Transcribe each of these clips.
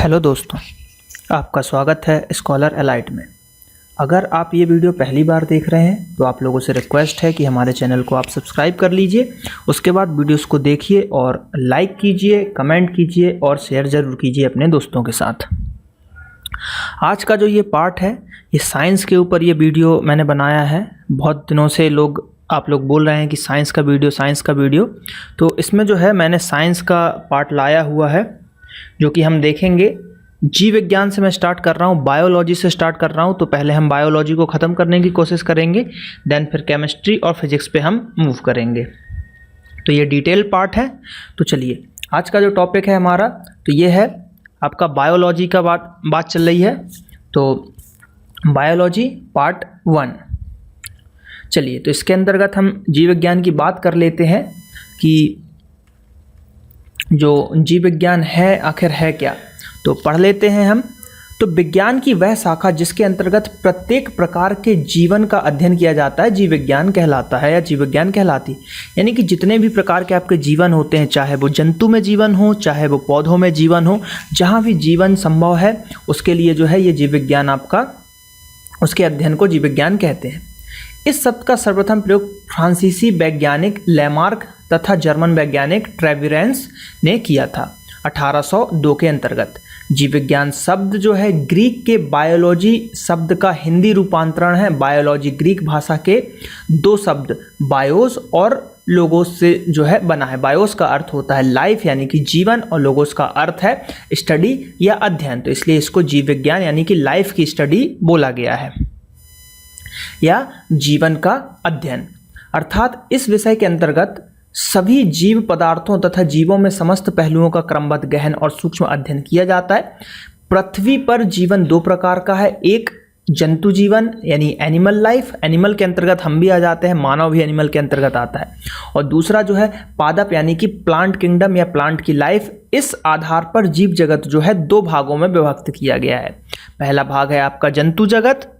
Hello दोस्तों, आपका स्वागत है स्कॉलर एलाइट में। अगर आप ये वीडियो पहली बार देख रहे हैं तो आप लोगों से रिक्वेस्ट है कि हमारे चैनल को आप सब्सक्राइब कर लीजिए। उसके बाद वीडियोस को देखिए और लाइक कीजिए, कमेंट कीजिए और शेयर ज़रूर कीजिए अपने दोस्तों के साथ। आज का जो ये पार्ट है ये साइंस के ऊपर ये वीडियो मैंने बनाया है। बहुत दिनों से आप लोग बोल रहे हैं कि साइंस का वीडियो, तो इसमें जो है मैंने साइंस का पार्ट लाया हुआ है जो कि हम देखेंगे। जीव विज्ञान से मैं स्टार्ट कर रहा हूँ, बायोलॉजी से स्टार्ट कर रहा हूँ। तो पहले हम बायोलॉजी को ख़त्म करने की कोशिश करेंगे, देन फिर केमिस्ट्री और फिजिक्स पे हम मूव करेंगे। तो ये डिटेल पार्ट है। तो चलिए, आज का जो टॉपिक है हमारा तो ये है आपका बायोलॉजी का बात चल रही है। तो बायोलॉजी पार्ट 1। चलिए, तो इसके अंतर्गत हम जीव विज्ञान की बात कर लेते हैं कि जो जीव विज्ञान है आखिर है क्या। तो पढ़ लेते हैं हम। तो विज्ञान की वह शाखा जिसके अंतर्गत प्रत्येक प्रकार के जीवन का अध्ययन किया जाता है जीव विज्ञान कहलाता है या जीव विज्ञान कहलाती। यानी कि जितने भी प्रकार के आपके जीवन होते हैं, चाहे वो जंतु में जीवन हो, चाहे वो पौधों में जीवन हो, जहाँ भी जीवन संभव है उसके लिए जो है ये जीव विज्ञान आपका, उसके अध्ययन को जीव विज्ञान कहते हैं। इस शब्द का सर्वप्रथम प्रयोग फ्रांसीसी वैज्ञानिक लेमार्क तथा जर्मन वैज्ञानिक ट्रेविरेंस ने किया था 1802 के अंतर्गत। जीव विज्ञान शब्द जो है ग्रीक के बायोलॉजी शब्द का हिंदी रूपांतरण है। बायोलॉजी ग्रीक भाषा के दो शब्द बायोस और लोगोस से जो है बना है। बायोस का अर्थ होता है लाइफ यानी कि जीवन, और लोगोस का अर्थ है स्टडी या अध्ययन। तो इसलिए इसको जीव विज्ञान यानी कि लाइफ की स्टडी बोला गया है या जीवन का अध्ययन। अर्थात इस विषय के अंतर्गत सभी जीव पदार्थों तथा जीवों में समस्त पहलुओं का क्रमबद्ध, गहन और सूक्ष्म अध्ययन किया जाता है। पृथ्वी पर जीवन दो प्रकार का है। एक जंतु जीवन यानी एनिमल लाइफ, एनिमल के अंतर्गत हम भी आ जाते हैं, मानव भी एनिमल के अंतर्गत आता है। और दूसरा जो है पादप यानी कि प्लांट किंगडम या प्लांट की लाइफ। इस आधार पर जीव जगत जो है दो भागों में विभक्त किया गया है। पहला भाग है आपका जंतु जगत,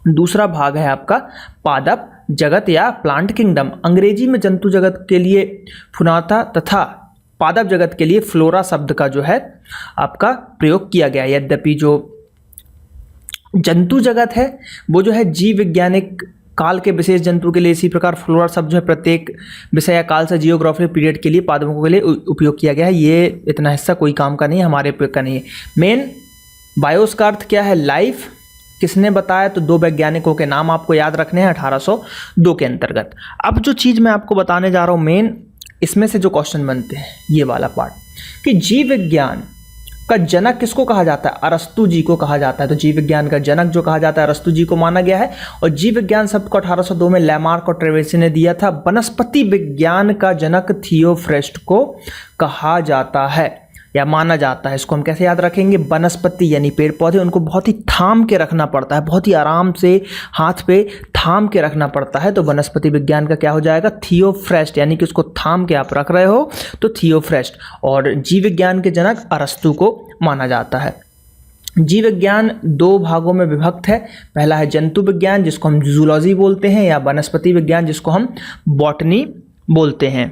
दूसरा भाग है आपका पादप जगत या प्लांट किंगडम। अंग्रेजी में जंतु जगत के लिए फुनाता तथा पादप जगत के लिए फ्लोरा शब्द का जो है आपका प्रयोग किया गया। यद्यपि जो जंतु जगत है वो जो है जीव वैज्ञानिक काल के विशेष जंतु के लिए, इसी प्रकार फ्लोरा शब्द जो है प्रत्येक विषय या काल से जियोग्राफिक पीरियड के लिए पादपों के लिए उपयोग किया गया है। ये इतना हिस्सा कोई काम का नहीं है, हमारे उपयोग का नहीं है। मेन बायोस का अर्थ क्या है? लाइफ। किसने बताया? तो दो वैज्ञानिकों के नाम आपको याद रखने हैं 1802 के अंतर्गत। अब जो चीज़ मैं आपको बताने जा रहा हूँ मेन, इसमें से जो क्वेश्चन बनते हैं ये वाला पार्ट कि जीव विज्ञान का जनक किसको कहा जाता है? अरस्तु जी को कहा जाता है। तो जीव विज्ञान का जनक जो कहा जाता है अरस्तु जी को माना गया है। और जीव विज्ञान शब्द को 1802 में लेमार्क और ट्रेवेसी ने दिया था। वनस्पति विज्ञान का जनक थियोफ्रेस्ट को कहा जाता है या माना जाता है। इसको हम कैसे याद रखेंगे? वनस्पति यानी पेड़ पौधे, उनको बहुत ही थाम के रखना पड़ता है, बहुत ही आराम से हाथ पे थाम के रखना पड़ता है। तो वनस्पति विज्ञान का क्या हो जाएगा? थियोफ्रेस्ट, यानी कि उसको थाम के आप रख रहे हो तो थियोफ्रेस्ट। और जीव विज्ञान के जनक अरस्तु को माना जाता है। जीव विज्ञान दो भागों में विभक्त है। पहला है जंतु विज्ञान जिसको हम जूलॉजी बोलते हैं, या वनस्पति विज्ञान जिसको हम बॉटनी बोलते हैं।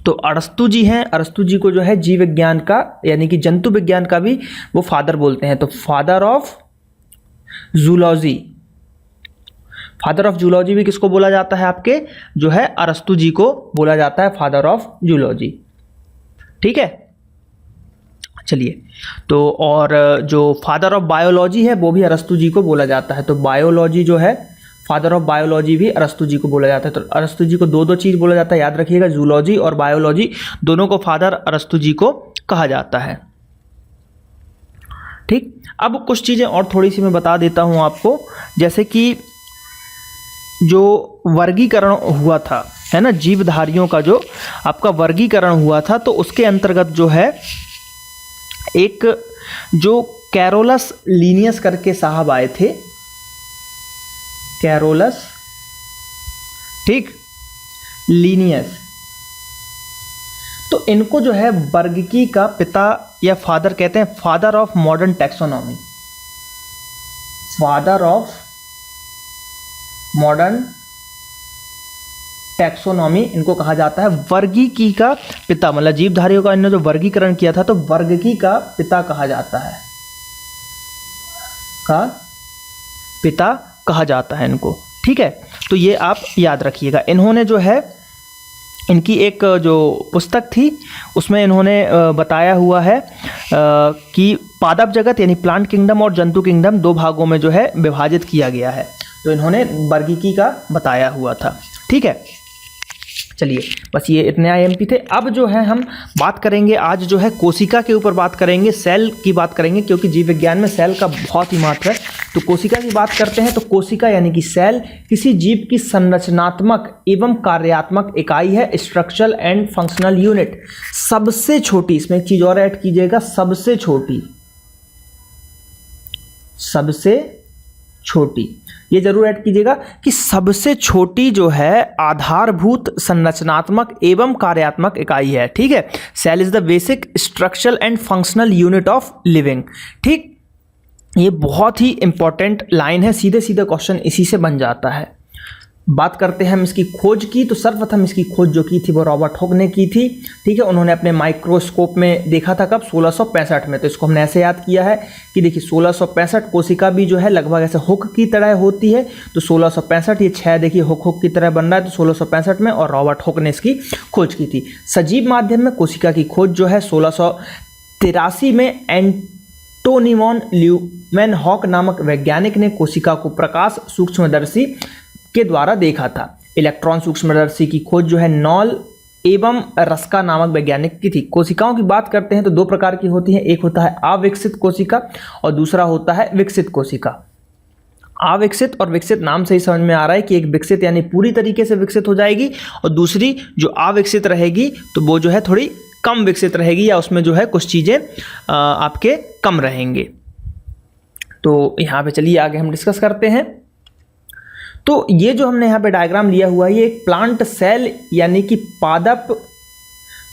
तो अरस्तु जी हैं, अरस्तु जी को जो है जीव विज्ञान का यानी कि जंतु विज्ञान का भी वो फादर बोलते हैं। तो father of zoology, father of zoology भी किसको बोला जाता है? आपके जो है अरस्तु जी को बोला जाता है फादर ऑफ जूलॉजी। ठीक है, चलिए। तो और जो फादर ऑफ बायोलॉजी है वो भी अरस्तु जी को बोला जाता है। तो बायोलॉजी जो है फादर ऑफ बायोलॉजी भी अरस्तु जी को बोला जाता है। तो अरस्तु जी को दो चीज़ बोला जाता है, याद रखिएगा, जूलॉजी और बायोलॉजी, दोनों को फादर अरस्तु जी को कहा जाता है। ठीक, अब कुछ चीज़ें और थोड़ी सी मैं बता देता हूं आपको। जैसे कि जो वर्गीकरण हुआ था, है ना, जीवधारियों का जो आपका वर्गीकरण हुआ था, तो उसके अंतर्गत जो है एक जो कैरोलस लीनियस करके साहब आए थे, कैरोलस, ठीक, लीनियस। तो इनको जो है वर्गीकी का पिता या फादर कहते हैं, father of modern taxonomy, father of modern taxonomy इनको कहा जाता है। वर्गीकी का पिता, मतलब जीवधारियों का इन्होंने जो वर्गीकरण किया था तो वर्गीकी का पिता कहा जाता है, का पिता कहा जाता है इनको, ठीक है। तो ये आप याद रखिएगा। इन्होंने जो है इनकी एक जो पुस्तक थी उसमें इन्होंने बताया हुआ है कि पादप जगत यानी प्लांट किंगडम और जंतु किंगडम दो भागों में जो है विभाजित किया गया है। तो इन्होंने वर्गीकी का बताया हुआ था, ठीक है। चलिए बस ये इतने IMP थे। अब जो है हम बात करेंगे आज जो है कोशिका के ऊपर बात करेंगे, सेल की बात करेंगे, क्योंकि जीव विज्ञान में सेल का बहुत ही महत्व है। तो कोशिका की बात करते हैं तो कोशिका यानी कि सेल किसी जीव की संरचनात्मक एवं कार्यात्मक इकाई है, स्ट्रक्चरल एंड फंक्शनल यूनिट। सबसे छोटी, इसमें एक चीज और ऐड कीजिएगा, सबसे छोटी, सबसे छोटी, ये जरूर ऐड कीजिएगा कि सबसे छोटी जो है आधारभूत संरचनात्मक एवं कार्यात्मक इकाई है, ठीक है। Cell is the basic structural and functional unit of living, ठीक। ये बहुत ही इंपॉर्टेंट लाइन है, सीधे सीधे क्वेश्चन इसी से बन जाता है। बात करते हैं हम इसकी खोज की, तो सर्वप्रथम इसकी खोज जो की थी वो रॉबर्ट हुक ने की थी, ठीक है। उन्होंने अपने माइक्रोस्कोप में देखा था, कब, 1665 में। तो इसको हमने ऐसे याद किया है कि देखिए 1665 कोशिका भी जो है लगभग ऐसे हुक की तरह होती है। तो 1665 ये 6 देखिए हुक की तरह बन रहा है, तो 1665 में, और रॉबर्ट हुक ने इसकी खोज की थी। सजीव माध्यम में कोशिका की खोज जो है 1683 में एंटोनिमॉन ल्यूमेनहॉक नामक वैज्ञानिक ने कोशिका को प्रकाश सूक्ष्मदर्शी के द्वारा देखा था। इलेक्ट्रॉन सूक्ष्मदर्शी की खोज जो है नॉल एवं रस्का नामक वैज्ञानिक की थी। कोशिकाओं की बात करते हैं तो दो प्रकार की होती हैं, एक होता है अविकसित कोशिका और दूसरा होता है विकसित कोशिका। अविकसित और विकसित नाम से ही समझ में आ रहा है कि एक विकसित यानी पूरी तरीके से विकसित हो जाएगी, और दूसरी जो अविकसित रहेगी तो वो जो है थोड़ी कम विकसित रहेगी, या उसमें जो है कुछ चीज़ें आपके कम रहेंगे। तो यहाँ पे चलिए आगे हम डिस्कस करते हैं। तो ये जो हमने यहाँ पे डायग्राम लिया हुआ है ये एक प्लांट सेल यानी कि पादप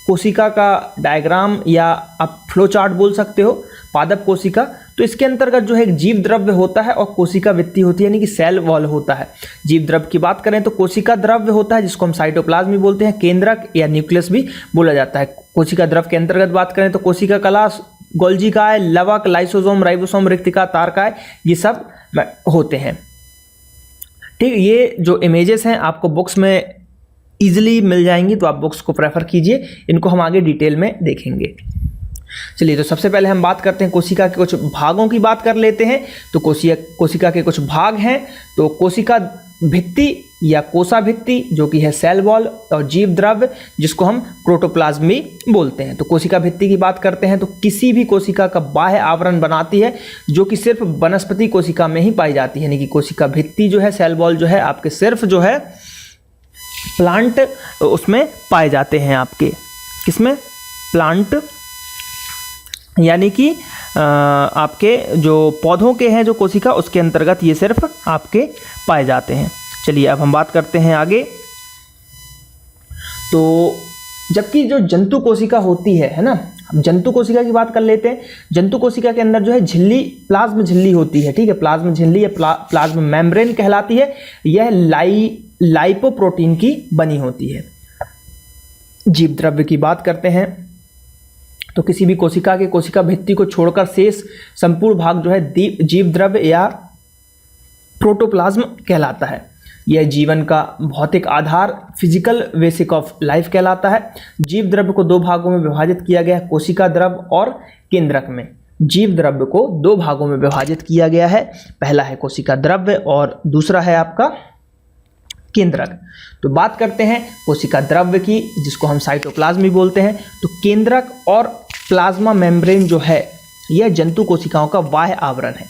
कोशिका का डायग्राम, या आप फ्लो चार्ट बोल सकते हो, पादप कोशिका। तो इसके अंतर्गत जो है एक जीव द्रव्य होता है और कोशिका भित्ति होती है, यानी कि सेल वॉल होता है। जीव द्रव्य की बात करें तो कोशिका द्रव्य होता है जिसको हम साइटोप्लाज्म भी बोलते हैं, केंद्रक या न्यूक्लियस भी बोला जाता है। कोशिका द्रव्य के अंतर्गत बात करें तो कोशिका कला, गोल्जी काय, लवक, लाइसोसोम, राइबोसोम, रिक्तिका, तारकाय, ये सब होते हैं, ठीक। ये जो इमेजेस हैं आपको बुक्स में इजीली मिल जाएंगी, तो आप बुक्स को प्रेफर कीजिए, इनको हम आगे डिटेल में देखेंगे। चलिए तो सबसे पहले हम बात करते हैं कोशिका के कुछ भागों की बात कर लेते हैं। तो कोशिका के कुछ भाग हैं। तो कोशिका भित्ति या कोशा भित्ति जो कि है सेल वॉल, और जीव द्रव्य जिसको हम प्रोटोप्लाज्म भी बोलते हैं। तो कोशिका भित्ति की बात करते हैं तो किसी भी कोशिका का बाह्य आवरण बनाती है जो कि सिर्फ वनस्पति कोशिका में ही पाई जाती है, यानी कि कोशिका भित्ति जो है, सेल वॉल जो है आपके सिर्फ जो है प्लांट उसमें पाए जाते हैं, आपके किसमें, प्लांट यानी कि आपके जो पौधों के हैं जो कोशिका, उसके अंतर्गत ये सिर्फ आपके पाए जाते हैं। चलिए अब हम बात करते हैं आगे। तो जबकि जो जंतु कोशिका होती है ना, हम जंतु कोशिका की बात कर लेते हैं। जंतु कोशिका के अंदर जो है झिल्ली, प्लाज्म झिल्ली होती है, ठीक है। प्लाज्म झिल्ली या प्लाज्म मेम्ब्रेन कहलाती है। यह लाइपोप्रोटीन की बनी होती है। जीव द्रव्य की बात करते हैं तो किसी भी कोशिका के कोशिका भित्ति को छोड़कर शेष संपूर्ण भाग जो है जीव द्रव्य या प्रोटोप्लाज्म कहलाता है। यह जीवन का भौतिक आधार, फिजिकल बेसिक ऑफ लाइफ कहलाता है। जीव द्रव्य को दो भागों में विभाजित किया गया है, कोशिका द्रव्य और केंद्रक में। जीव द्रव्य को दो भागों में विभाजित किया गया है, पहला है कोशिका द्रव्य और दूसरा है आपका केंद्रक। तो बात करते हैं कोशिका द्रव्य की, जिसको हम साइटोप्लाज्म भी बोलते हैं। तो केंद्रक और प्लाज्मा मेम्ब्रेन जो है यह जंतु कोशिकाओं का बाह्य आवरण है,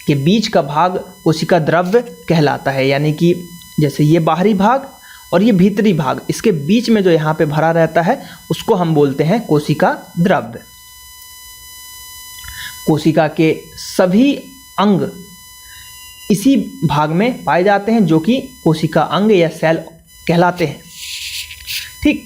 के बीच का भाग कोशिका द्रव्य कहलाता है। यानी कि जैसे ये बाहरी भाग और ये भीतरी भाग, इसके बीच में जो यहाँ पे भरा रहता है उसको हम बोलते हैं कोशिका द्रव्य। कोशिका के सभी अंग इसी भाग में पाए जाते हैं जो कि कोशिका अंग या सेल कहलाते हैं, ठीक।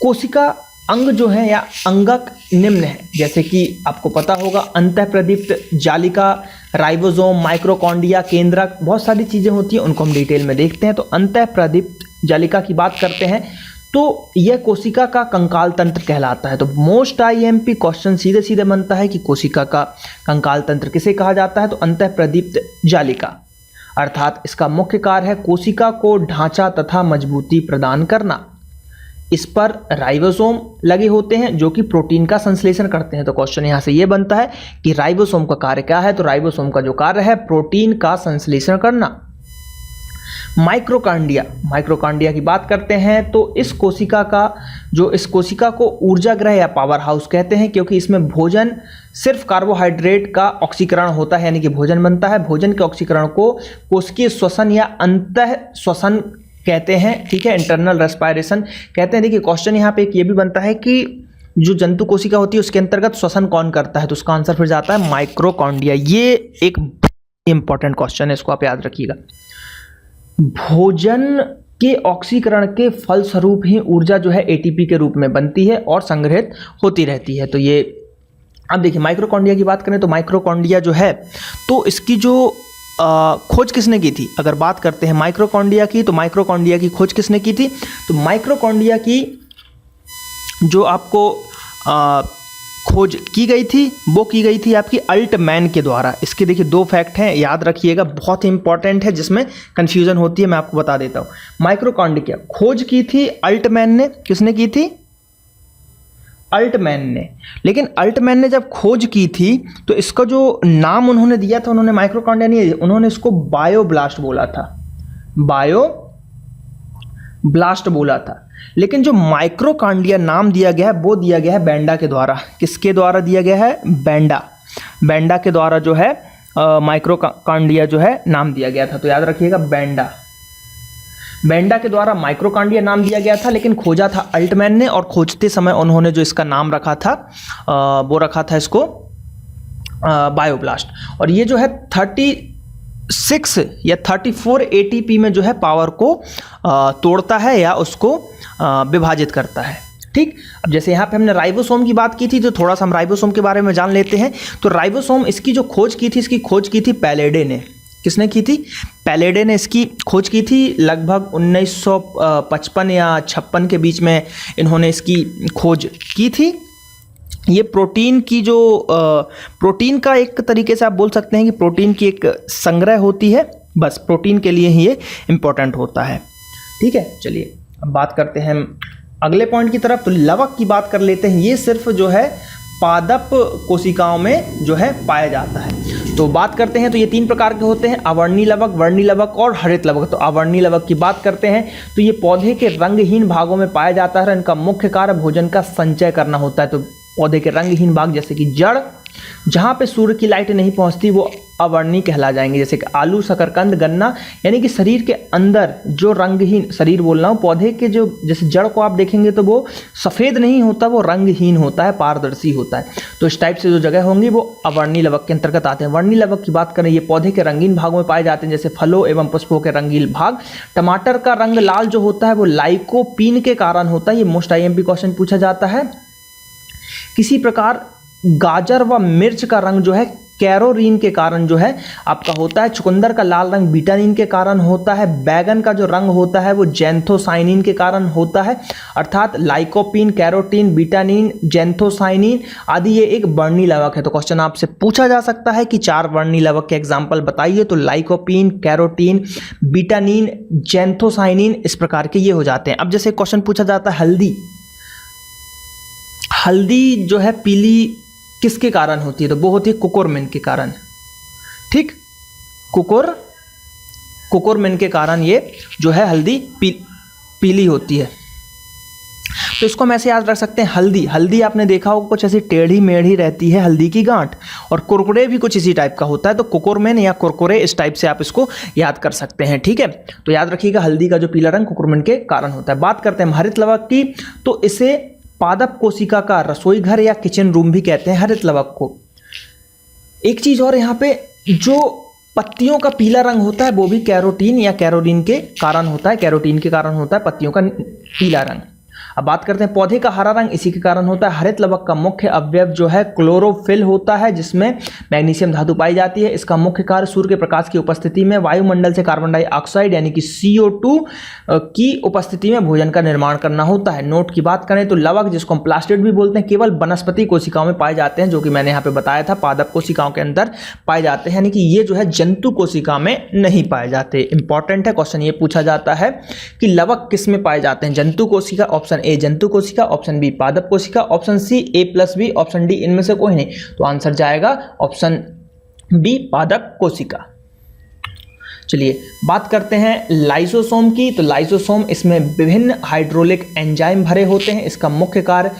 कोशिका अंग जो है या अंगक निम्न है, जैसे कि आपको पता होगा अंतःप्रदीप्त, जालिका, राइबोसोम, माइक्रोकॉन्ड्रिया, केंद्रक, बहुत सारी चीज़ें होती हैं, उनको हम डिटेल में देखते हैं। तो अंतःप्रदीप्त जालिका की बात करते हैं तो यह कोशिका का कंकाल तंत्र कहलाता है। तो मोस्ट आईएमपी क्वेश्चन सीधे सीधे बनता है कि कोशिका का कंकाल तंत्र किसे कहा जाता है, तो अंतःप्रदीप्त जालिका, अर्थात इसका मुख्य कार्य है कोशिका को ढांचा तथा मजबूती प्रदान करना। इस पर राइबोसोम लगे होते हैं जो कि प्रोटीन का संश्लेषण करते हैं। तो क्वेश्चन यहाँ से ये बनता है कि राइबोसोम का कार्य क्या है, तो राइबोसोम का जो कार्य है प्रोटीन का संश्लेषण करना। माइक्रोकांडिया की बात करते हैं तो इस कोशिका को ऊर्जा ग्रह या पावर हाउस कहते हैं, क्योंकि इसमें भोजन सिर्फ कार्बोहाइड्रेट का ऑक्सीकरण होता है, यानी कि भोजन बनता है। भोजन के ऑक्सीकरण को कोशिकीय श्वसन या अंतः श्वसन कहते हैं, ठीक है, इंटरनल रेस्पायरेशन कहते हैं। देखिए क्वेश्चन यहाँ पे एक ये भी बनता है कि जो जंतु कोशिका होती है उसके अंतर्गत श्वसन कौन करता है, तो उसका आंसर फिर जाता है माइक्रोकांडिया। ये एक इंपॉर्टेंट क्वेश्चन है, इसको आप याद रखिएगा। भोजन के ऑक्सीकरण के फलस्वरूप ही ऊर्जा जो है एटीपी के रूप में बनती है और संग्रहित होती रहती है। तो ये अब देखिए माइक्रोकांडिया की बात करें तो माइक्रोकांडिया जो है तो इसकी जो खोज किसने की थी, अगर बात करते हैं माइक्रोकांडिया की, तो माइक्रोकांडिया की खोज किसने की थी, तो माइक्रोकांडिया की जो आपको खोज की गई थी वो की गई थी आपकी अल्टमैन के द्वारा। इसके देखिए 2 फैक्ट हैं, याद रखिएगा, बहुत इंपॉर्टेंट है, जिसमें कंफ्यूजन होती है, मैं आपको बता देता हूँ। माइक्रोकांडिया खोज की थी अल्टमैन ने, किसने की थी, अल्टमैन ने। लेकिन अल्टमैन ने जब खोज की थी तो इसका जो नाम उन्होंने दिया था, उन्होंने माइक्रोकांडिया नहीं, उन्होंने इसको बायोब्लास्ट बोला था, बायोब्लास्ट बोला था। लेकिन जो माइक्रोकांडिया नाम दिया गया है वो दिया गया है बेंडा के द्वारा। किसके द्वारा दिया गया है, बेंडा के द्वारा जो है माइक्रोकांडिया जो है नाम दिया गया था। तो याद रखिएगा बेंडा के द्वारा माइक्रोकांडिया नाम दिया गया था, लेकिन खोजा था अल्टमैन ने, और खोजते समय उन्होंने जो इसका नाम रखा था वो रखा था इसको बायोब्लास्ट। और ये जो है 36 या 34 एटीपी में जो है पावर को तोड़ता है या उसको विभाजित करता है, ठीक। अब जैसे यहाँ पे हमने राइबोसोम की बात की थी, तो थोड़ा सा हम राइबोसोम के बारे में जान लेते हैं। तो राइबोसोम, इसकी जो खोज की थी, इसकी खोज की थी पैलेडे ने। किसने की थी, पैलेडे ने इसकी खोज की थी। लगभग 1955 या 56 के बीच में इन्होंने इसकी खोज की थी। ये प्रोटीन की जो प्रोटीन का एक तरीके से आप बोल सकते हैं कि प्रोटीन की एक संग्रह होती है, बस प्रोटीन के लिए ही ये इम्पोर्टेंट होता है, ठीक है। चलिए अब बात करते हैं अगले पॉइंट की तरफ। तो लवक की बात कर लेते हैं। ये सिर्फ जो है पादप कोशिकाओं में जो है पाया जाता है। तो बात करते हैं तो ये 3 प्रकार के होते हैं, अवर्णी लवक, वर्णी लवक और हरित लवक। तो अवर्णी लवक की बात करते हैं तो ये पौधे के रंगहीन भागों में पाया जाता है। इनका मुख्य कार्य भोजन का संचय करना होता है। तो पौधे के रंगहीन भाग जैसे कि जड़, जहाँ पे सूर्य की लाइट नहीं पहुँचती, वो अवर्णी कहला जाएंगे। जैसे कि आलू, शकरकंद, गन्ना, यानी कि शरीर के अंदर जो रंगहीन, शरीर बोल रहा हूँ, पौधे के जो जैसे जड़ को आप देखेंगे तो वो सफ़ेद नहीं होता, वो रंगहीन होता है, पारदर्शी होता है। तो इस टाइप से जो जगह होंगी वो अवर्णी लवक के अंतर्गत आते हैं। वर्णी लवक की बात करें, ये पौधे के रंगीन भागों में पाए जाते हैं, जैसे फलों एवं पुष्पों के रंगीन भाग। टमाटर का रंग लाल जो होता है वो लाइकोपीन के कारण होता है। ये मोस्ट आईएमपी क्वेश्चन पूछा जाता है। किसी प्रकार गाजर व मिर्च का रंग जो है कैरोरीन के कारण जो है आपका होता है। चुकंदर का लाल रंग बीटानिन के कारण होता है। बैगन का जो रंग होता है वो जैंथोसाइनिन के कारण होता है। अर्थात लाइकोपीन, कैरोटीन, बीटानिन, जैंथोसाइनिन आदि ये एक वर्णी लवक है। तो क्वेश्चन आपसे पूछा जा सकता है कि 4 वर्णी लवक के एग्जाम्पल बताइए। तो लाइकोपीन, कैरोटीन, बीटानिन, जैंथोसाइनिन, इस प्रकार के ये हो जाते हैं। अब जैसे क्वेश्चन पूछा जाता है हल्दी जो है पीली किसके कारण होती है, तो वो होती है कुकुरमिन के कारण, ठीक। कुकुरमिन के कारण ये जो है हल्दी पीली होती है। तो इसको हम ऐसे याद रख सकते हैं, हल्दी आपने देखा होगा कुछ ऐसी टेढ़ी मेढ़ी रहती है हल्दी की गांठ, और कुरकुरे भी कुछ इसी टाइप का होता है। तो कुकुरमिन या कुरकुरे, इस टाइप से आप इसको याद कर सकते हैं, ठीक है। तो याद रखिएगा हल्दी का जो पीला रंग कुकुरमिन के कारण होता है। बात करते हैं हरित लवक की, तो इसे पादप कोशिका का रसोई घर या किचन रूम भी कहते हैं हरित लवक को। एक चीज और यहाँ पे, जो पत्तियों का पीला रंग होता है वो भी कैरोटीन या कैरोरीन के कारण होता है। कैरोटीन के कारण होता है पत्तियों का पीला रंग। अब बात करते हैं पौधे का हरा रंग इसी के कारण होता है। हरित लवक का मुख्य अवयव जो है क्लोरोफिल होता है, जिसमें मैग्नीशियम धातु पाई जाती है। इसका मुख्य कार्य सूर्य के प्रकाश की उपस्थिति में वायुमंडल से कार्बन डाइऑक्साइड यानी कि CO2 की उपस्थिति में भोजन का निर्माण करना होता है। नोट की बात करें तो लवक, जिसको हम प्लास्टिड भी बोलते हैं, केवल वनस्पति कोशिकाओं में पाए जाते हैं, जो कि मैंने यहाँ पे बताया था, पादप कोशिकाओं के अंदर पाए जाते हैं, यानी कि ये जो है जंतु कोशिका में नहीं पाए जाते। इंपॉर्टेंट है, क्वेश्चन ये पूछा जाता है कि लवक किस में पाए जाते हैं? जंतु कोशिका, ऑप्शन ए जंतु कोशिका, ऑप्शन बी पादप कोशिका, option C A+B, option D इनमें से कोई नहीं। तो आंसर जाएगा ऑप्शन बी पादप कोशिका। चलिए बात करते हैं लाइसोसोम की। तो लाइसोसोम, इसमें विभिन्न हाइड्रोलिक एंजाइम भरे होते हैं। इसका मुख्य कार्य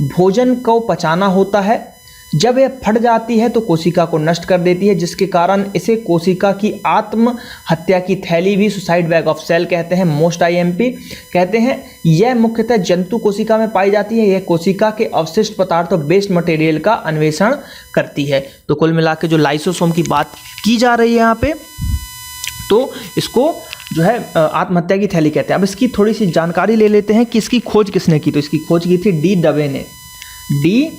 भोजन को पचाना होता है। जब यह फट जाती है तो कोशिका को नष्ट कर देती है, जिसके कारण इसे कोशिका की आत्महत्या की थैली भी, सुसाइड बैग ऑफ सेल कहते हैं। मोस्ट IMP कहते हैं यह मुख्यतः जंतु कोशिका में पाई जाती है। यह कोशिका के अवशिष्ट पदार्थों, वेस्ट मटेरियल का अन्वेषण करती है। तो कुल मिला के जो लाइसोसोम की बात की जा रही है यहाँ पे, तो इसको जो है आत्महत्या की थैली कहते हैं। अब इसकी थोड़ी सी जानकारी ले लेते हैं कि इसकी खोज किसने की। तो इसकी खोज की थी D. डवे ने, D.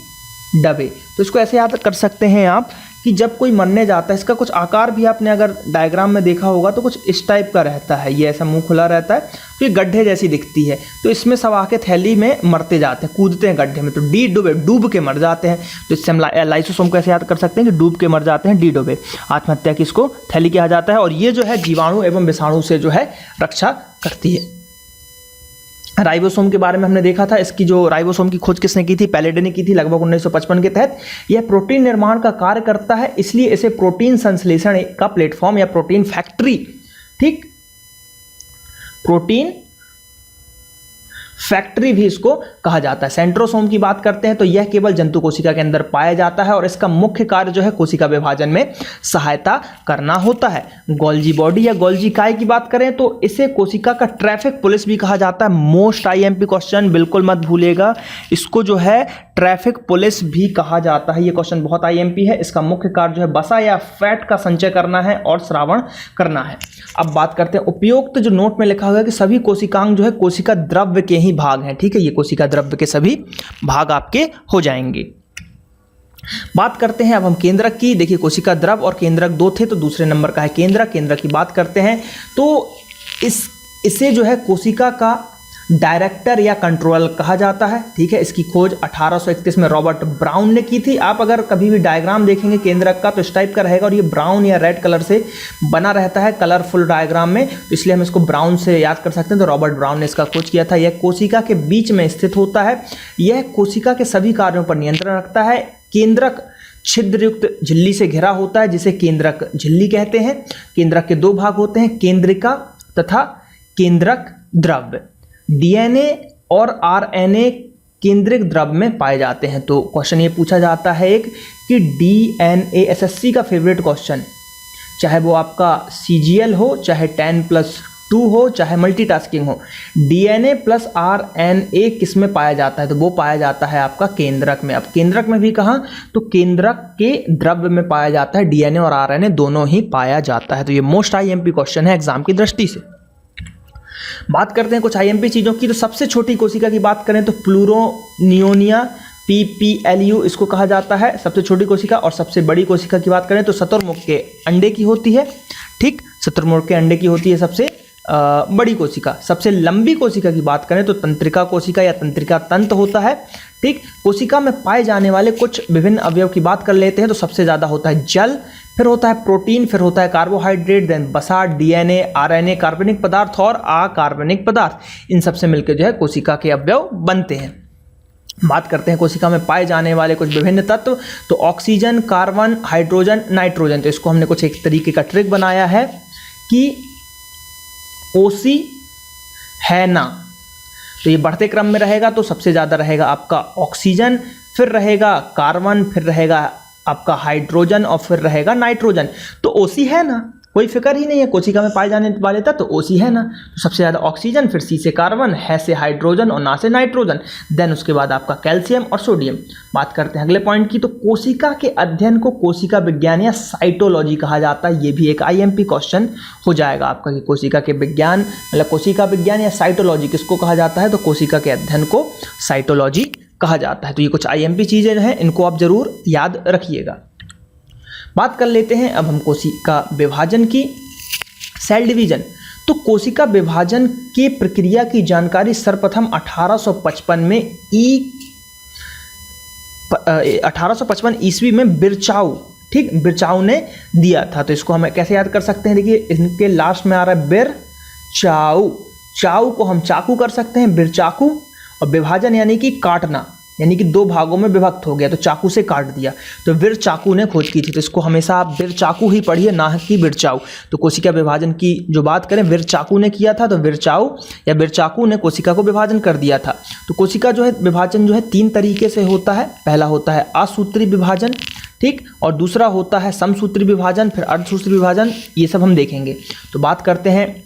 डवे। तो इसको ऐसे याद कर सकते हैं आप कि जब कोई मरने जाता है, इसका कुछ आकार भी आपने अगर डायग्राम में देखा होगा तो कुछ इस टाइप का रहता है। ये ऐसा मुंह खुला रहता है, तो ये गड्ढे जैसी दिखती है। तो इसमें सब आके थैली में मरते जाते हैं, कूदते हैं गड्ढे में। तो डी डूबे, डूब के मर जाते हैं। तो इससे हम लाइसोसोम को ऐसे याद कर सकते हैं कि डूब के मर जाते हैं, डी डूबे। आत्महत्या की इसको थैली कहा जाता है। और ये जो है जीवाणु एवं विषाणु से जो है रक्षा करती है। राइबोसोम के बारे में हमने देखा था। इसकी जो राइबोसोम की खोज किसने की थी? पैलेडे ने की थी, लगभग 1955 के तहत। यह प्रोटीन निर्माण का कार्य करता है, इसलिए इसे प्रोटीन संश्लेषण का प्लेटफॉर्म या प्रोटीन फैक्ट्री, ठीक, प्रोटीन फैक्ट्री भी इसको कहा जाता है। सेंट्रोसोम की बात करते हैं तो यह केवल जंतु कोशिका के अंदर पाया जाता है और इसका मुख्य कार्य जो है कोशिका विभाजन में सहायता करना होता है। गोल्जी बॉडी या गोल्जी काय की बात करें तो इसे कोशिका का ट्रैफिक पुलिस भी कहा जाता है। मोस्ट IMP क्वेश्चन, बिल्कुल मत भूलिएगा, इसको जो है ट्रैफिक पुलिस भी कहा जाता है। ये क्वेश्चन बहुत IMP है। इसका मुख्य कार्य जो है वसा या फैट का संचय करना है और श्रावण करना है। अब बात करते हैं उपयुक्त, जो नोट में लिखा हुआ है कि सभी कोशिकांग जो है कोशिका द्रव्य के ही भाग हैं, ठीक है। ये कोशिका द्रव्य के सभी भाग आपके हो जाएंगे। बात करते हैं अब हम केंद्रक की। देखिए कोशिका द्रव और केंद्रक दो थे, तो दूसरे नंबर का है केंद्रक। केंद्रक की बात करते हैं तो इसे जो है कोशिका का डायरेक्टर या कंट्रोल कहा जाता है, ठीक है। इसकी खोज 1831 में रॉबर्ट ब्राउन ने की थी। आप अगर कभी भी डायग्राम देखेंगे केंद्रक का तो इस टाइप का रहेगा और ये ब्राउन या रेड कलर से बना रहता है, कलरफुल डायग्राम में, तो इसलिए हम इसको ब्राउन से याद कर सकते हैं। तो रॉबर्ट ब्राउन ने इसका खोज किया था। यह कोशिका के बीच में स्थित होता है। यह कोशिका के सभी कार्यों पर नियंत्रण रखता है। केंद्रक छिद्रयुक्त झिल्ली से घिरा होता है, जिसे केंद्रक झिल्ली कहते हैं। केंद्रक के दो भाग होते हैं, केंद्रिका तथा केंद्रक द्रव्य। DNA और RNA केंद्रिक द्रव्य में पाए जाते हैं। तो क्वेश्चन ये पूछा जाता है एक कि DNA, SSC का फेवरेट क्वेश्चन, चाहे वो आपका CGL हो, चाहे 10+2 हो, चाहे मल्टीटास्किंग हो, DNA + RNA किस में पाया जाता है? तो वो पाया जाता है आपका केंद्रक में। अब केंद्रक में भी कहाँ? तो केंद्रक के द्रव्य में पाया जाता है। DNA और RNA दोनों ही पाया जाता है। तो ये मोस्ट IMP क्वेश्चन है एग्जाम की दृष्टि से। बात करते हैं कुछ IMP चीज़ों की। तो सबसे छोटी कोशिका की बात करें तो प्लूरोनियोनिया, PPLU इसको कहा जाता है, सबसे छोटी कोशिका। और सबसे बड़ी कोशिका की बात करें तो शुतुरमुर्ग के अंडे की होती है, ठीक, शुतुरमुर्ग के अंडे की होती है सबसे बड़ी कोशिका। सबसे लंबी कोशिका की बात करें तो तंत्रिका कोशिका या तंत्रिका तंत्र होता है, ठीक। कोशिका में पाए जाने वाले कुछ विभिन्न अवयव की बात कर लेते हैं तो सबसे ज़्यादा होता है जल, फिर होता है प्रोटीन, फिर होता है कार्बोहाइड्रेट, देन वसा, DNA, RNA, कार्बनिक पदार्थ और अकार्बनिक पदार्थ। इन सबसे मिलकर जो है कोशिका के अवयव बनते हैं। बात करते हैं कोशिका में पाए जाने वाले कुछ विभिन्न तत्व। तो ऑक्सीजन, कार्बन, हाइड्रोजन, नाइट्रोजन। तो इसको हमने कुछ एक तरीके का ट्रिक बनाया है कि OC है ना, तो ये बढ़ते क्रम में रहेगा। तो सबसे ज़्यादा रहेगा आपका ऑक्सीजन, फिर रहेगा कार्बन, फिर रहेगा आपका हाइड्रोजन और फिर रहेगा नाइट्रोजन। तो OC है ना, कोई फिक्र ही नहीं है, कोशिका में पाए जाने वाले तत्व तो ओसी है ना, तो सबसे ज़्यादा ऑक्सीजन, फिर सी से कार्बन, है से हाइड्रोजन और ना से नाइट्रोजन, देन उसके बाद आपका कैल्शियम और सोडियम। बात करते हैं अगले पॉइंट की, तो कोशिका के अध्ययन को कोशिका विज्ञान या साइटोलॉजी कहा जाता है। ये भी एक आईएमपी क्वेश्चन हो जाएगा आपका कि कोशिका के विज्ञान मतलब कोशिका विज्ञान या साइटोलॉजी किसको कहा जाता है, तो कोशिका के अध्ययन को साइटोलॉजी कहा जाता है। तो ये कुछ आईएमपी चीज़ें हैं, इनको आप जरूर याद रखिएगा। बात कर लेते हैं अब हम कोशिका विभाजन की, सेल डिवीजन। तो कोशिका विभाजन की प्रक्रिया की जानकारी सर्वप्रथम 1855 में 1855 ईस्वी में बिरचाउ, ठीक, बिरचाउ ने दिया था। तो इसको हम कैसे याद कर सकते हैं, देखिए इनके लास्ट में आ रहा है बिरचाउ, चाउ को हम चाकू कर सकते हैं, बिरचाकू, और विभाजन यानी कि काटना, यानी कि दो भागों में विभक्त हो गया तो चाकू से काट दिया, तो बिरचाकू ने खोज की थी। तो इसको हमेशा आप बिरचाकू ही पढ़िए, ना कि बिरचाऊ। तो कोशिका विभाजन की जो बात करें, बिरचाकू ने किया था, तो बिरचाऊ या बिरचाकू ने कोशिका को विभाजन कर दिया था। तो कोशिका जो है विभाजन जो है 3 तरीके से होता है। पहला होता है असूत्री विभाजन, ठीक, और दूसरा होता है समसूत्री विभाजन, फिर अर्धसूत्री विभाजन, ये सब हम देखेंगे। तो बात करते हैं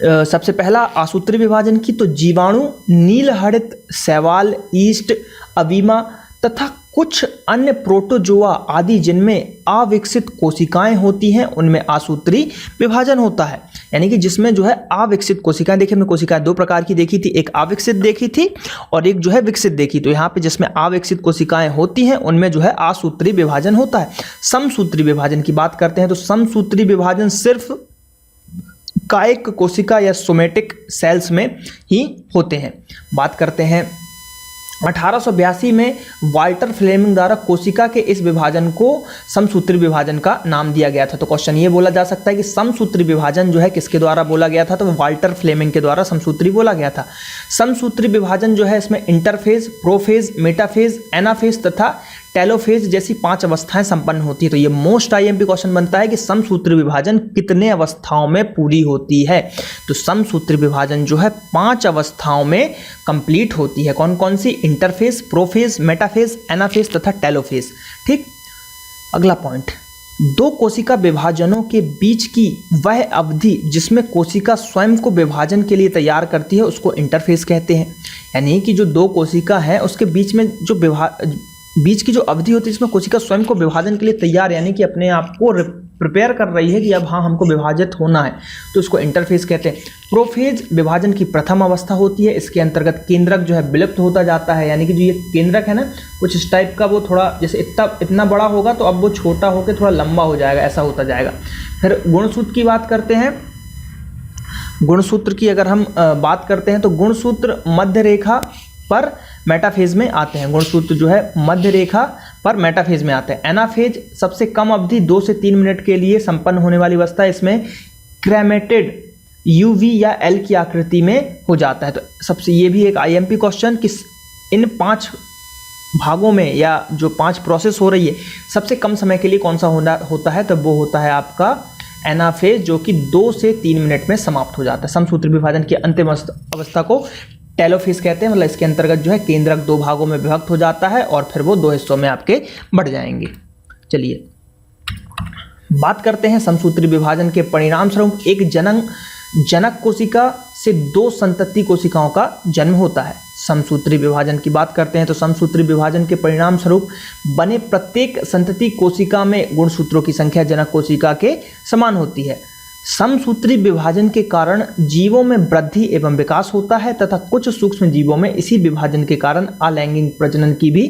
सबसे पहला आसूत्री विभाजन की, तो जीवाणु, नीलहरित, शैवाल, ईस्ट, अवीमा तथा कुछ अन्य प्रोटोजोआ आदि जिनमें अविकसित कोशिकाएं होती हैं उनमें आसूत्री विभाजन होता है। यानी कि जिसमें जो है अविकसित कोशिकाएं, देखिए हमने कोशिकाएं 2 प्रकार की देखी थी, एक अविकसित देखी थी और एक जो है विकसित देखी। तो यहाँ पे जिसमें अविकसित कोशिकाएं होती हैं उनमें जो है आसूत्री विभाजन होता है। समसूत्री विभाजन की बात करते हैं तो समसूत्री विभाजन सिर्फ कायिक कोशिका या सोमेटिक सेल्स में ही होते हैं। बात करते हैं 1882 में वाल्टर फ्लेमिंग द्वारा कोशिका के इस विभाजन को समसूत्री विभाजन का नाम दिया गया था। तो क्वेश्चन ये बोला जा सकता है कि समसूत्री विभाजन जो है किसके द्वारा बोला गया था, तो वाल्टर फ्लेमिंग के द्वारा समसूत्री बोला गया था। समसूत्री विभाजन जो है इसमें इंटरफेज, प्रोफेज, मेटाफेज, एनाफेज तथा टेलोफेज जैसी 5 अवस्थाएं संपन्न होती है। तो ये मोस्ट आईएमपी क्वेश्चन बनता है कि समसूत्री विभाजन कितने अवस्थाओं में पूरी होती है। तो समसूत्री विभाजन जो है 5 अवस्थाओं में कंप्लीट होती है। कौन कौन सी? इंटरफेज, प्रोफेज, मेटाफेज, एनाफेज तथा टेलोफेज। ठीक, अगला पॉइंट, 2 कोशिका विभाजनों के बीच की वह अवधि जिसमें कोशिका स्वयं को विभाजन के लिए तैयार करती है उसको इंटरफेज कहते हैं। यानी कि जो 2 कोशिका है उसके बीच में जो बीच की जो अवधि होती है इसमें कोशिका स्वयं को विभाजन के लिए तैयार, यानी कि अपने आप को प्रिपेयर कर रही है कि अब हाँ हमको विभाजित होना है, तो उसको इंटरफेज कहते हैं। प्रोफेज विभाजन की प्रथम अवस्था होती है। इसके अंतर्गत केंद्रक जो है विलुप्त होता जाता है, यानी कि जो ये केंद्रक है ना कुछ इस टाइप का, वो थोड़ा जैसे इतना बड़ा होगा तो अब वो छोटा होकर थोड़ा लंबा हो जाएगा, ऐसा होता जाएगा। फिर गुणसूत्र की बात करते हैं। गुणसूत्र की अगर हम बात करते हैं तो गुणसूत्र मध्य रेखा पर मेटाफेज में आते हैं। गुणसूत्र जो है मध्य रेखा पर मेटाफेज में आते हैं। एनाफेज सबसे कम अवधि 2 से 3 मिनट के लिए संपन्न होने वाली अवस्था, इसमें क्रेमेटेड यूवी या एल की आकृति में हो जाता है। तो सबसे ये भी एक आईएमपी क्वेश्चन कि इन 5 भागों में या जो 5 प्रोसेस हो रही है सबसे कम समय के लिए कौन सा होता है, तो वो होता है आपका एनाफेज, जो कि 2 से 3 मिनट में समाप्त हो जाता है। समसूत्री विभाजन की अंतिम अवस्था को टेलोफेज कहते हैं। मतलब इसके अंतर्गत जो है केंद्रक 2 भागों में विभक्त हो जाता है और फिर वो 2 हिस्सों में आपके बढ़ जाएंगे। चलिए बात करते हैं समसूत्री विभाजन के परिणाम स्वरूप एक जनक कोशिका से 2 संतति कोशिकाओं का जन्म होता है। समसूत्री विभाजन की बात करते हैं तो समसूत्री विभाजन के परिणाम स्वरूप बने प्रत्येक संतति कोशिका में गुणसूत्रों की संख्या जनक कोशिका के समान होती है। समसूत्री विभाजन के कारण जीवों में वृद्धि एवं विकास होता है तथा कुछ सूक्ष्म जीवों में इसी विभाजन के कारण अलैंगिक प्रजनन की भी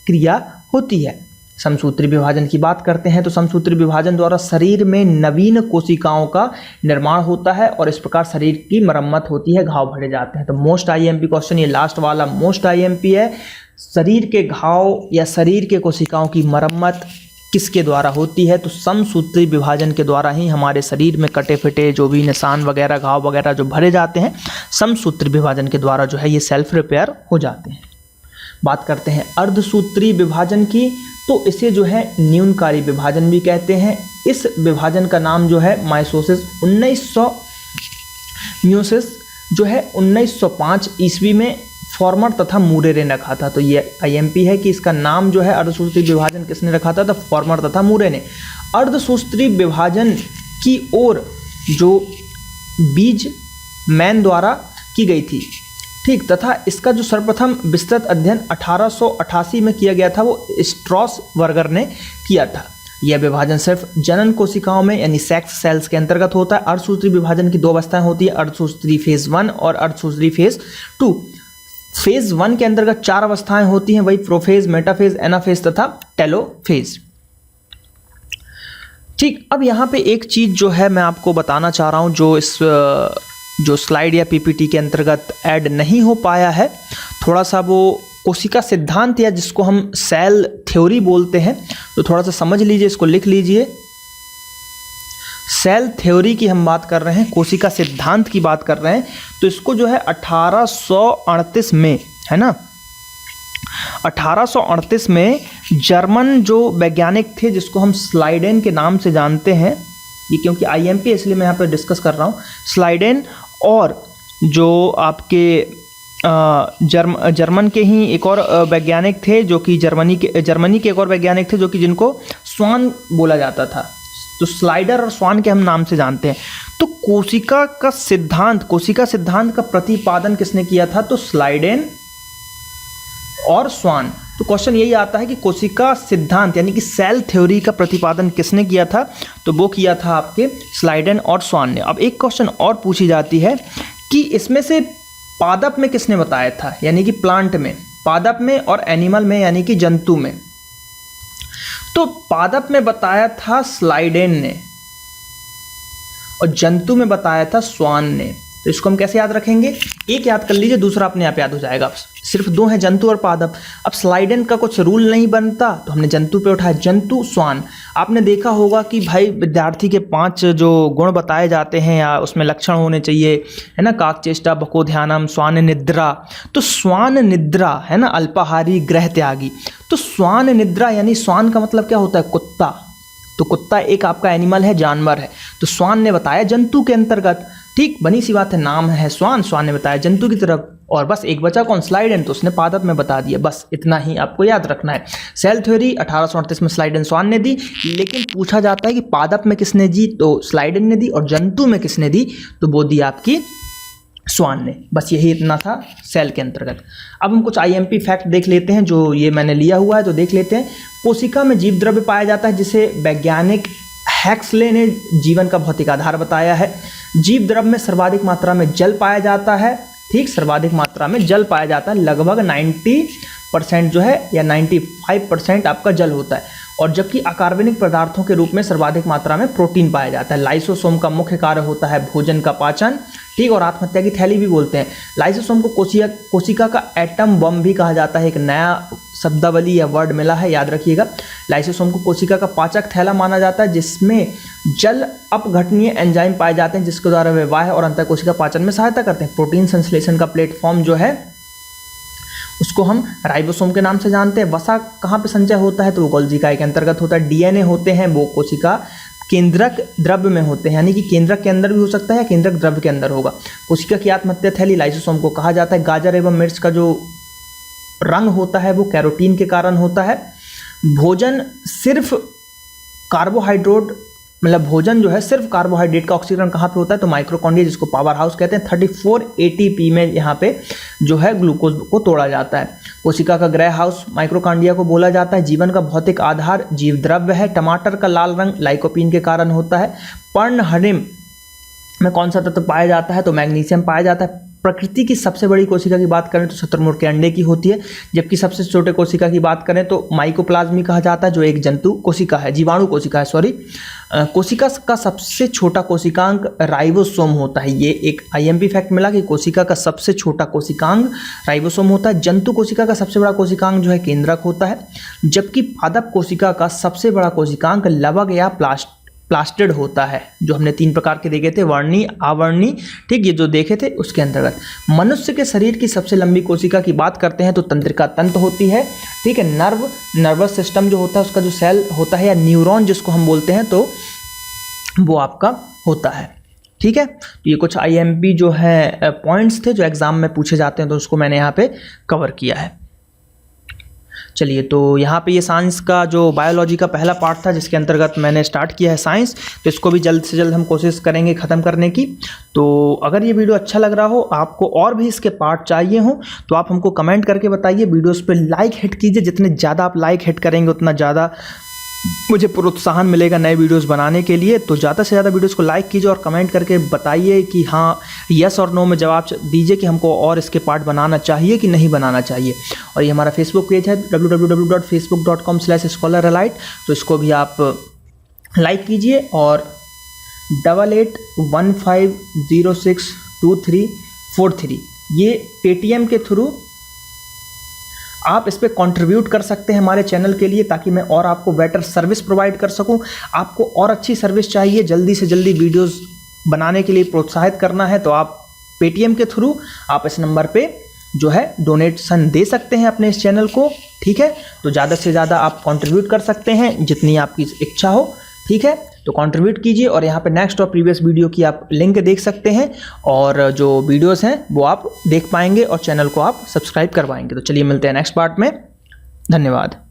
क्रिया होती है। समसूत्री विभाजन की बात करते हैं तो समसूत्री विभाजन द्वारा शरीर में नवीन कोशिकाओं का निर्माण होता है और इस प्रकार शरीर की मरम्मत होती है, घाव भरे जाते हैं। तो मोस्ट आईएमपी क्वेश्चन, ये लास्ट वाला मोस्ट आईएमपी है। शरीर के घाव या शरीर के कोशिकाओं की मरम्मत किसके द्वारा होती है, तो समसूत्री विभाजन के द्वारा ही हमारे शरीर में कटे फिटे जो भी निशान वगैरह, घाव वगैरह जो भरे जाते हैं, समसूत्री विभाजन के द्वारा जो है ये सेल्फ रिपेयर हो जाते हैं। बात करते हैं अर्धसूत्री विभाजन की, तो इसे जो है न्यूनकारी विभाजन भी कहते हैं। इस विभाजन का नाम जो है माइटोसिस 1900 जो है 1905 ईस्वी में फॉर्मर तथा मूरेरे ने रखा था। तो ये आईएमपी है कि इसका नाम जो है अर्धसूत्री विभाजन किसने रखा था, तो फॉर्मर तथा मूरे ने। अर्धसूत्री विभाजन की ओर जो बीज मैन द्वारा की गई थी, ठीक, तथा इसका जो सर्वप्रथम विस्तृत अध्ययन 1888 में किया गया था वो स्ट्रॉसबर्गर ने किया था। यह विभाजन सिर्फ जनन कोशिकाओं में यानी सेक्स सेल्स के अंतर्गत होता है। अर्धसूत्री विभाजन की 2 अवस्थाएं होती है, अर्धसूत्री फेज 1 और अर्धसूत्री फेज 2। फेज 1 के अंतर्गत 4 अवस्थाएं होती हैं, वही प्रोफेज, मेटाफेज, एनाफेज तथा टेलोफेज। ठीक, अब यहाँ पे एक चीज़ जो है मैं आपको बताना चाह रहा हूँ, जो स्लाइड या पीपीटी के अंतर्गत ऐड नहीं हो पाया है, थोड़ा सा वो कोशिका सिद्धांत या जिसको हम सेल थ्योरी बोलते हैं, तो थोड़ा सा समझ लीजिए, इसको लिख लीजिए। सेल थ्योरी की हम बात कर रहे हैं, कोशिका सिद्धांत की बात कर रहे हैं, तो इसको जो है 1838 में, है ना, 1838 में जर्मन जो वैज्ञानिक थे जिसको हम स्लाइडेन के नाम से जानते हैं, ये क्योंकि आईएमपी इसलिए मैं यहाँ पे डिस्कस कर रहा हूँ, स्लाइडेन, और जो आपके जर्मन के ही एक और वैज्ञानिक थे जो कि जर्मनी के एक और वैज्ञानिक थे जो कि जिनको स्वान बोला जाता था, तो स्लाइडर और स्वान के हम नाम से जानते हैं। तो कोशिका सिद्धांत का प्रतिपादन किसने किया था? तो स्लाइडेन और स्वान। तो क्वेश्चन यही आता है कि कोशिका सिद्धांत यानी कि सेल थ्योरी का प्रतिपादन किसने किया था? तो वो किया था आपके स्लाइडेन और स्वान ने। अब एक क्वेश्चन और पूछी जाती है कि इसमें से पादप में किसने बताया था, यानी कि प्लांट में, पादप में और एनिमल में यानी कि जंतु में। तो पादप में बताया था स्लाइडेन ने और जंतु में बताया था स्वान ने। तो इसको हम कैसे याद रखेंगे? एक याद कर लीजिए, दूसरा अपने आप याद हो जाएगा। सिर्फ 2 हैं, जंतु और पादप। अब स्लाइडेन का कुछ रूल नहीं बनता तो हमने जंतु पे उठाया, जंतु स्वान। आपने देखा होगा कि भाई विद्यार्थी के 5 जो गुण बताए जाते हैं या उसमें लक्षण होने चाहिए, है ना, काकचेष्टा, बकोध्यानम, स्वान निद्रा। तो स्वान निद्रा है ना, अल्पाहारी, ग्रह त्यागी। तो स्वान निद्रा यानी स्वान का मतलब क्या होता है? कुत्ता। तो कुत्ता एक आपका एनिमल है, जानवर है। तो स्वान ने बताया जंतु के अंतर्गत। ठीक, बनी सी बात है, नाम है स्वान, स्वान ने बताया जंतु की तरफ। और बस एक बचा कौन? स्लाइडेन, तो उसने पादप में बता दिया। बस इतना ही आपको याद रखना है। सेल थ्योरी 1838 में स्लाइडेन स्वान ने दी, लेकिन पूछा जाता है कि पादप में किसने दी? तो स्लाइडेन ने दी। और जंतु में किसने दी? तो वो दी आपकी स्वान ने। बस यही इतना था सेल के अंतर्गत। अब हम कुछ आईएमपी फैक्ट देख लेते हैं, जो ये मैंने लिया हुआ है, तो देख लेते हैं। कोशिका में जीव द्रव्य पाया जाता है जिसे वैज्ञानिक हैक्सले ने जीवन का भौतिक आधार बताया है। जीव द्रव्य में सर्वाधिक मात्रा में जल पाया जाता है। ठीक, सर्वाधिक मात्रा में जल पाया जाता है, लगभग 90% जो है या 95% आपका जल होता है। और जबकि अकार्बनिक पदार्थों के रूप में सर्वाधिक मात्रा में प्रोटीन पाया जाता है। लाइसोसोम का मुख्य कार्य होता है भोजन का पाचन। ठीक, और आत्महत्या की थैली भी बोलते हैं। लाइसोसोम को कोशिका का एटम बम भी कहा जाता है। एक नया शब्दावली या वर्ड मिला है, याद रखिएगा। लाइसोसोम को कोशिका का पाचक थैला माना जाता है, जिसमें जल अपघटनीय एंजाइम पाए जाते हैं जिसके द्वारा वे बाह्य और अंतर कोशिका पाचन में सहायता करते हैं। प्रोटीन संश्लेषण का प्लेटफॉर्म जो है उसको हम राइबोसोम के नाम से जानते हैं। वसा कहाँ पे संचय होता है? तो वो गोल्जी इकाई के अंतर्गत होता है। डीएनए होते हैं वो कोशिका केंद्रक द्रव्य में होते हैं, यानी कि केंद्रक के अंदर भी हो सकता है या केंद्रक द्रव्य के अंदर होगा। कोशिका की आत्महत्या थैली लाइसोसोम को कहा जाता है। गाजर एवं मिर्च का जो रंग होता है वो कैरोटीन के कारण होता है। भोजन सिर्फ कार्बोहाइड्रेट, मतलब भोजन जो है सिर्फ कार्बोहाइड्रेट का ऑक्सीकरण कहाँ पे होता है? तो माइक्रोकॉन्ड्रिया, जिसको पावर हाउस कहते हैं। 34 ATP में यहाँ पे जो है ग्लूकोज को तोड़ा जाता है। कोशिका का ग्रह हाउस माइक्रोकॉन्ड्रिया को बोला जाता है। जीवन का भौतिक आधार जीव द्रव्य है। टमाटर का लाल रंग लाइकोपीन के कारण होता है। पर्णहरिम में कौन सा तत्व पाया जाता है? तो मैग्नीशियम पाया जाता है। प्रकृति की सबसे बड़ी कोशिका की बात करें तो शुतुरमुर्ग के अंडे की होती है, जबकि सबसे छोटे कोशिका की बात करें तो माइकोप्लाज्मी कहा जाता है, जो एक जंतु कोशिका है, जीवाणु कोशिका है, सॉरी। कोशिका का सबसे छोटा कोशिकांग राइबोसोम होता है। ये एक आईएमपी फैक्ट मिला कि कोशिका का सबसे छोटा कोशिकांग राइबोसोम होता है। जंतु कोशिका का सबसे बड़ा कोशिकांग जो है केंद्रक होता है, जबकि पादप कोशिका का सबसे बड़ा कोशिकांग लवक या प्लास्टिड होता है, जो हमने 3 प्रकार के देखे थे, वर्णी, आवर्णी। ठीक, ये जो देखे थे उसके अंतर्गत। मनुष्य के शरीर की सबसे लंबी कोशिका की बात करते हैं तो तंत्रिका तंत्र होती है। ठीक है, नर्वस सिस्टम जो होता है उसका जो सेल होता है या न्यूरॉन जिसको हम बोलते हैं, तो वो आपका होता है। ठीक है, तो ये कुछ आईएमपी जो है पॉइंट्स थे जो एग्जाम में पूछे जाते हैं, तो उसको मैंने यहाँ पे कवर किया है। चलिए, तो यहाँ पे ये साइंस का जो बायोलॉजी का पहला पार्ट था जिसके अंतर्गत मैंने स्टार्ट किया है साइंस, तो इसको भी जल्द से जल्द हम कोशिश करेंगे ख़त्म करने की। तो अगर ये वीडियो अच्छा लग रहा हो, आपको और भी इसके पार्ट चाहिए हो, तो आप हमको कमेंट करके बताइए। वीडियोस पे लाइक हिट कीजिए, जितने ज़्यादा आप लाइक हिट करेंगे उतना ज़्यादा मुझे प्रोत्साहन मिलेगा नए वीडियोस बनाने के लिए। तो ज़्यादा से ज़्यादा वीडियोस को लाइक कीजिए और कमेंट करके बताइए कि हाँ, यस और नो में जवाब दीजिए कि हमको और इसके पार्ट बनाना चाहिए कि नहीं बनाना चाहिए। और ये हमारा फेसबुक पेज है www.facebook.com/scholaralite, तो इसको भी आप लाइक कीजिए। और 8815062343 ये पेटीएम के थ्रू आप इस पर कंट्रीब्यूट कर सकते हैं हमारे चैनल के लिए, ताकि मैं और आपको बेटर सर्विस प्रोवाइड कर सकूं। आपको और अच्छी सर्विस चाहिए, जल्दी से जल्दी वीडियोस बनाने के लिए प्रोत्साहित करना है, तो आप पेटीएम के थ्रू आप इस नंबर पे जो है डोनेशन दे सकते हैं अपने इस चैनल को। ठीक है, तो ज़्यादा से ज़्यादा आप कंट्रीब्यूट कर सकते हैं जितनी आपकी इच्छा हो। ठीक है, तो कंट्रीब्यूट कीजिए और यहाँ पे नेक्स्ट और प्रीवियस वीडियो की आप लिंक देख सकते हैं, और जो वीडियोस हैं वो आप देख पाएंगे और चैनल को आप सब्सक्राइब कर पाएंगे। तो चलिए मिलते हैं नेक्स्ट पार्ट में। धन्यवाद।